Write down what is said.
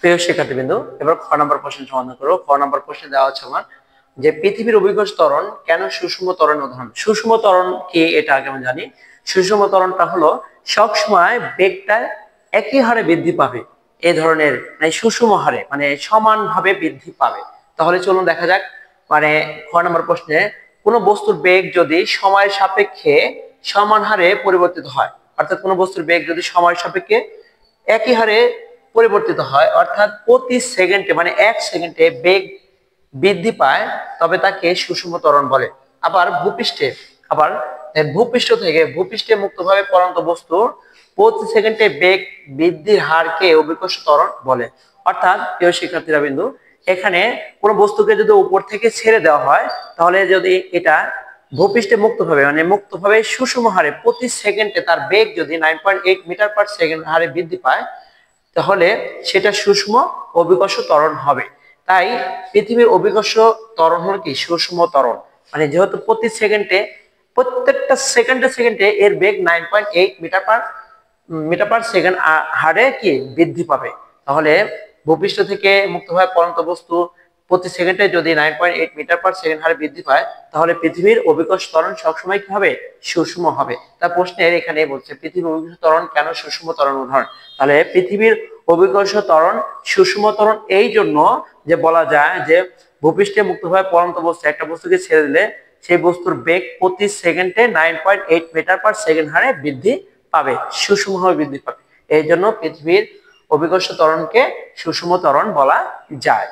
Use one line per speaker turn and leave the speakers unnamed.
প্রিয় শিক্ষার্থীবৃন্দ, এবার খ নম্বর প্রশ্ন সমাধান করো। খ নম্বর প্রশ্নে দেওয়া আছে আমার যে পৃথিবীর অভিকর্ষ ত্বরণ কেন সুষম ত্বরণের উদাহরণ। সুষম ত্বরণ কি এটা আগে আমরা জানি। সুষম ত্বরণটা হলো সবসময় বেগটা একই হারে বৃদ্ধি পাবে, এই ধরনের মানে সুষম হারে, মানে সমানভাবে বৃদ্ধি পাবে। তাহলে চলুন দেখা যাক। মানে খ নম্বর প্রশ্নে কোন বস্তুর বেগ যদি সময়ের সাপেক্ষে সমান হারে পরিবর্তিত হয়, অর্থাৎ কোন বস্তুর বেগ যদি সময়ের সাপেক্ষে একই হারে পরিবর্তিত হয়, অর্থাৎ প্রতি সেকেন্ডে মানে 1 সেকেন্ডে বেগ বৃদ্ধি পায়, তবে তাকে সুষম ত্বরণ বলে। আবার ভূপৃষ্ঠে মুক্তভাবে পড়ন্ত বস্তু প্রতি সেকেন্ডে বেগ বৃদ্ধির হারকে অভিকর্ষ ত্বরণ বলে। অর্থাৎ প্রিয় শিক্ষার্থীরা বিন্দু, এখানে কোনো বস্তুকে যদি উপর থেকে ছেড়ে দেওয়া হয়, তাহলে যদি এটা ভূপৃষ্ঠে মুক্তভাবে সুষম হারে প্রতি সেকেন্ডে তার বেগ যদি 9.8 মিটার পার সেকেন্ড হারে বৃদ্ধি পায়, তাহলে সেটা সুষম অভিকর্ষ ত্বরণ হবে। তাই পৃথিবীর অভিকর্ষ ত্বরণ হলো কি সুষম ত্বরণ। মানে যেহেতু প্রত্যেকটা সেকেন্ডে এর বেগ 9.8 মিটার পার সেকেন্ড হারে কি বৃদ্ধি পাবে, তাহলে ভূপৃষ্ঠ থেকে মুক্তভাবে পড়ন্ত বস্তু প্রতি সেকেন্ডে যদি 9.8 মিটার পার সেকেন্ড হারে বৃদ্ধি পায়, তাহলে পৃথিবীর অভিকর্ষ ত্বরণ সবসময় কি হবে? সুষম হবে। তা প্রশ্নের এখানে বলছে পৃথিবীর অভিকর্ষ ত্বরণ কেন সুষম ত্বরণ উদাহরণ। তাহলে পৃথিবীর অভিকর্ষ ত্বরণ সুষম ত্বরণ এই জন্য যে বলা যায় যে ভূপৃষ্ঠে মুক্তভাবে পড়ন্ত বস্তু একটা বস্তুকে ছেড়ে দিলে সেই বস্তুর বেগ প্রতি সেকেন্ডে 9.8 মিটার পার সেকেন্ড হারে বৃদ্ধি পাবে, সুষমভাবে বৃদ্ধি পাবে। এই জন্য পৃথিবীর অভিকর্ষ ত্বরণকে সুষম ত্বরণ বলা যায়।